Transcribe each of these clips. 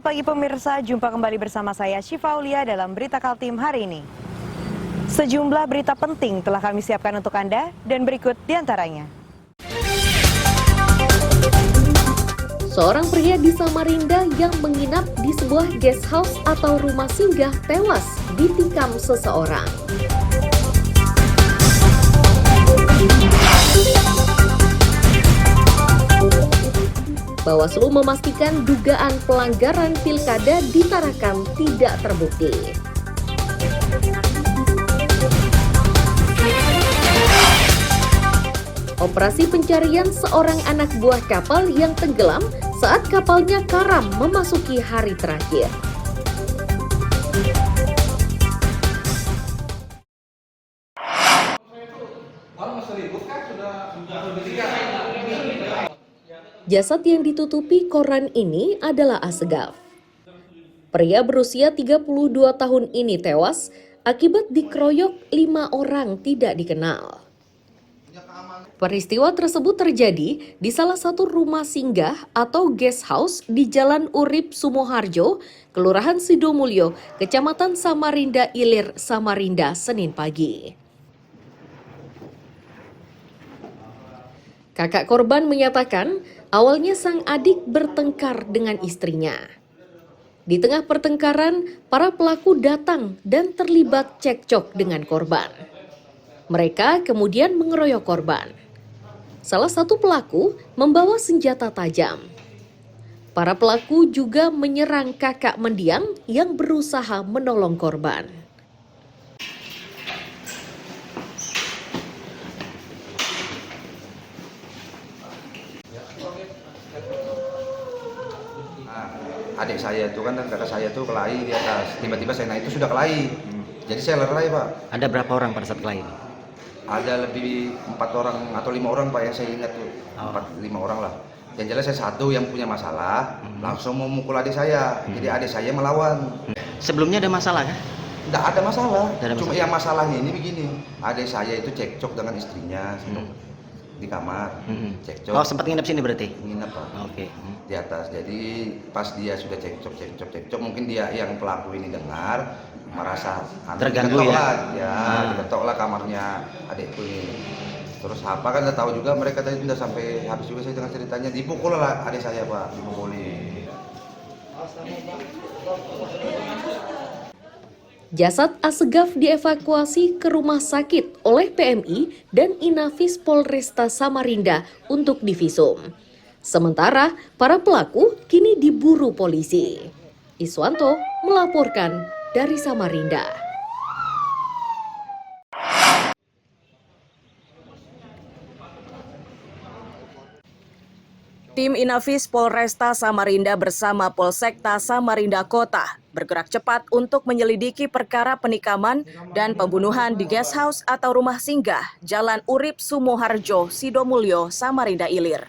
Selamat pagi pemirsa, jumpa kembali bersama saya Syifa Aulia dalam Berita Kaltim hari ini. Sejumlah berita penting telah kami siapkan untuk Anda dan berikut diantaranya. Seorang pria di Samarinda yang menginap di sebuah guest house atau rumah singgah tewas ditikam seseorang. Bawaslu memastikan dugaan pelanggaran pilkada di Tarakan tidak terbukti. Operasi pencarian seorang anak buah kapal yang tenggelam saat kapalnya karam memasuki hari terakhir. Jasad yang ditutupi koran ini adalah Asegaf. Pria berusia 32 tahun ini tewas akibat dikeroyok 5 orang tidak dikenal. Peristiwa tersebut terjadi di salah satu rumah singgah atau guest house di Jalan Urip Sumoharjo, Kelurahan Sidomulyo, Kecamatan Samarinda Ilir, Samarinda, Senin pagi. Kakak korban menyatakan awalnya sang adik bertengkar dengan istrinya. Di tengah pertengkaran, para pelaku datang dan terlibat cekcok dengan korban. Mereka kemudian mengeroyok korban. Salah satu pelaku membawa senjata tajam. Para pelaku juga menyerang kakak mendiang yang berusaha menolong korban. Adik saya itu kan dan kakak saya tuh kelahi di atas. Tiba-tiba saya naik itu sudah kelahi. Jadi saya lerai, Pak. Ada berapa orang pada saat kelahi? Ada lebih 4 orang atau 5 orang, Pak, yang saya ingat tuh. 4-5 orang lah. Yang jelas saya satu yang punya masalah, langsung mau mukul adik saya. Jadi adik saya melawan. Sebelumnya ada masalah kan? Tidak ada masalah. Tidak ada Cuma masalah. yang masalahnya ini begini. Adik saya itu cekcok dengan istrinya di kamar. Cekcok. Oh, sempat nginep sini berarti? Nginep, Pak. Oke. Di atas. Jadi pas dia sudah cekcok, mungkin dia yang pelaku ini dengar merasa Terganggu ya. Diketok lah kamarnya adikku ini. Terus apa kan udah tahu juga mereka tadi sudah sampai habis juga saya dengar ceritanya dipukul lah adik saya, Pak, dipukuli. Jasad Asegaf dievakuasi ke rumah sakit oleh PMI dan Inafis Polresta Samarinda untuk divisum. Sementara para pelaku kini diburu polisi. Iswanto melaporkan dari Samarinda. Tim Inafis Polresta Samarinda bersama Polsekta Samarinda Kota bergerak cepat untuk menyelidiki perkara penikaman dan pembunuhan di guest house atau rumah singgah Jalan Urip Sumoharjo, Sidomulyo, Samarinda Ilir.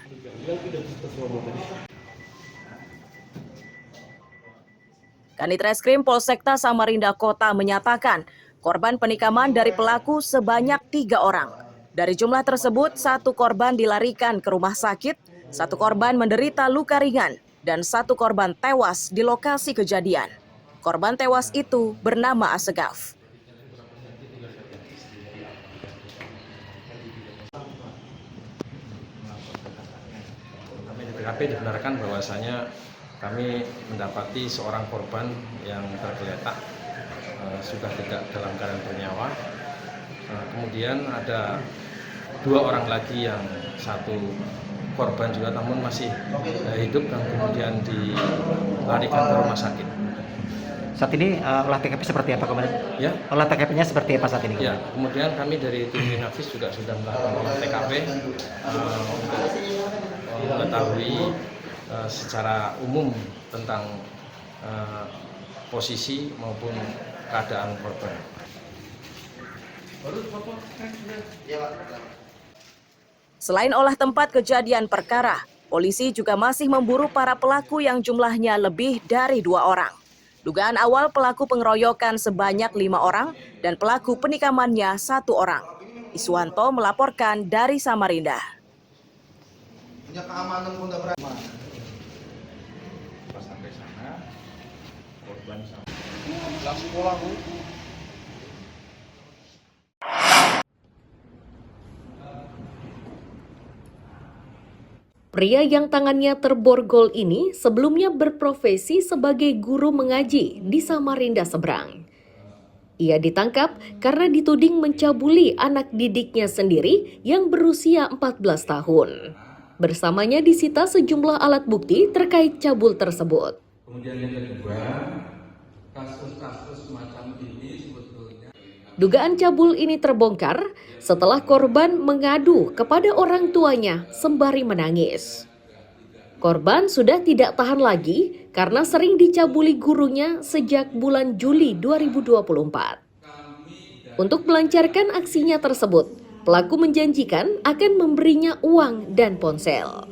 Kanit Reskrim Polsekta Samarinda Kota menyatakan korban penikaman dari pelaku sebanyak 3 orang. Dari jumlah tersebut, 1 korban dilarikan ke rumah sakit, 1 korban menderita luka ringan, dan 1 korban tewas di lokasi kejadian. Korban tewas itu bernama Asegaf. Kami di TKP dibenarkan bahwasanya kami mendapati seorang korban yang tergeletak sudah tidak dalam keadaan bernyawa. Kemudian ada 2 orang lagi yang 1 korban juga namun masih hidup dan kemudian dilarikan ke rumah sakit. Saat ini olah TKP seperti apa kemarin? Ya. Olah TKP-nya seperti apa saat ini? Ya, kemudian kami dari tim Inafis juga sudah melakukan olah TKP untuk mengetahui secara umum tentang posisi maupun keadaan korban. Selain olah tempat kejadian perkara, polisi juga masih memburu para pelaku yang jumlahnya lebih dari 2 orang. Dugaan awal pelaku pengeroyokan sebanyak 5 orang dan pelaku penikamannya 1 orang. Iswanto melaporkan dari Samarinda. Punya keamanan pun udah berani. Pas sampai sana Pria yang tangannya terborgol ini sebelumnya berprofesi sebagai guru mengaji di Samarinda Seberang. Ia ditangkap karena dituding mencabuli anak didiknya sendiri yang berusia 14 tahun. Bersamanya disita sejumlah alat bukti terkait cabul tersebut. Kemudian yang kedua, kasus-kasus semacam ini sebetulnya Dugaan cabul ini terbongkar setelah korban mengadu kepada orang tuanya sembari menangis. Korban sudah tidak tahan lagi karena sering dicabuli gurunya sejak bulan Juli 2024. Untuk melancarkan aksinya tersebut, pelaku menjanjikan akan memberinya uang dan ponsel.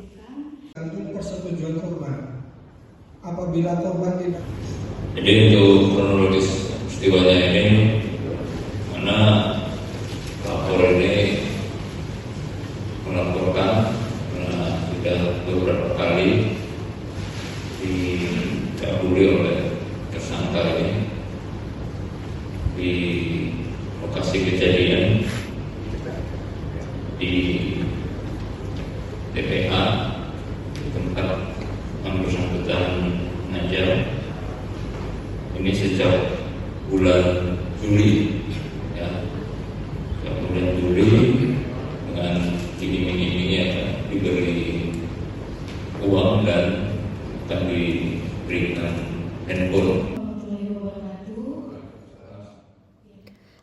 Untuk persetujuan korban, apabila korban tidak. Jadi untuk kronologis peristiwanya ini, mana lapor ini melaporkan karena sudah beberapa kali dicabuli oleh tersangka ini di lokasi kejadian di TPA di tempat yang bersangkutan mengajar. Ini sejak bulan Juli, ya, sejak bulan Juli dengan iming-imingnya diberi uang dan akan diberikan handphone.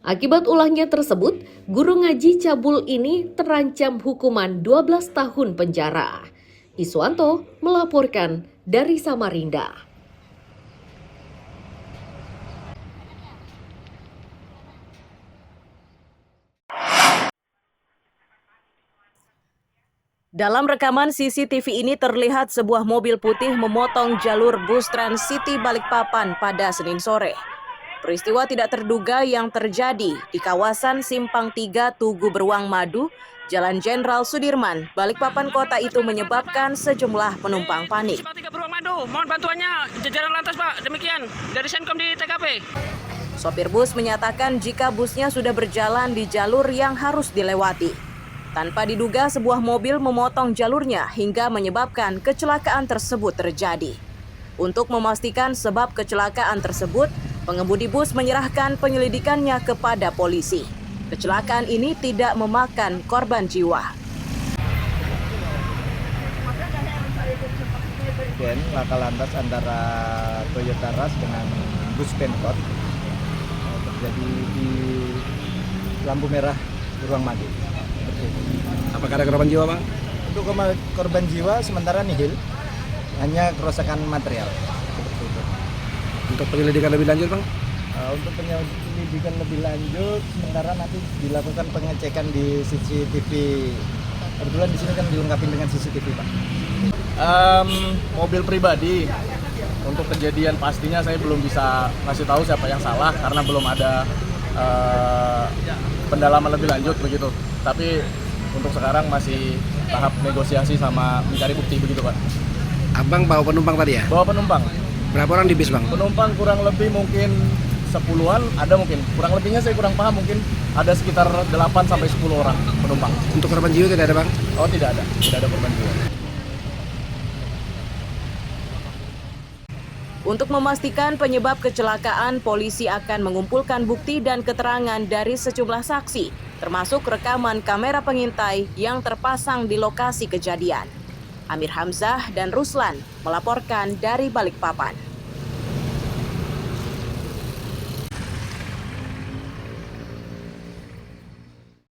Akibat ulahnya tersebut, guru ngaji cabul ini terancam hukuman 12 tahun penjara. Iswanto melaporkan dari Samarinda. Dalam rekaman CCTV ini terlihat sebuah mobil putih memotong jalur bus Trans City Balikpapan pada Senin sore. Peristiwa tidak terduga yang terjadi di kawasan Simpang 3 Tugu Beruang Madu, Jalan Jenderal Sudirman, Balikpapan kota itu menyebabkan sejumlah penumpang panik. Simpang 3 Beruang Madu, mohon bantuannya jajaran lantas Pak, demikian dari Senkom di TKP. Sopir bus menyatakan jika busnya sudah berjalan di jalur yang harus dilewati. Tanpa diduga sebuah mobil memotong jalurnya hingga menyebabkan kecelakaan tersebut terjadi. Untuk memastikan sebab kecelakaan tersebut, pengemudi bus menyerahkan penyelidikannya kepada polisi. Kecelakaan ini tidak memakan korban jiwa. Laka lantas antara Toyota Rush dengan bus Pemkot terjadi di lampu merah Beruang Madu. Apakah ada korban jiwa, Bang? Untuk korban jiwa sementara nihil, hanya kerusakan material. Untuk penyelidikan lebih lanjut, Bang? Untuk penyelidikan lebih lanjut, sementara nanti dilakukan pengecekan di CCTV. Kebetulan di sini kan dilengkapi dengan CCTV, Pak. Mobil pribadi. Untuk kejadian pastinya saya belum bisa kasih tahu siapa yang salah karena belum ada pendalaman lebih lanjut begitu. Tapi untuk sekarang masih tahap negosiasi sama mencari bukti begitu, Pak. Abang bawa penumpang tadi ya? Bawa penumpang. Berapa orang di bis, Bang? Penumpang kurang lebih mungkin 10-an, ada mungkin. Kurang lebihnya saya kurang paham, mungkin ada sekitar 8 sampai 10 orang penumpang. Untuk korban jiwa tidak ada, Bang? Oh, tidak ada korban jiwa. Untuk memastikan penyebab kecelakaan, polisi akan mengumpulkan bukti dan keterangan dari sejumlah saksi, termasuk rekaman kamera pengintai yang terpasang di lokasi kejadian. Amir Hamzah dan Ruslan melaporkan dari Balikpapan.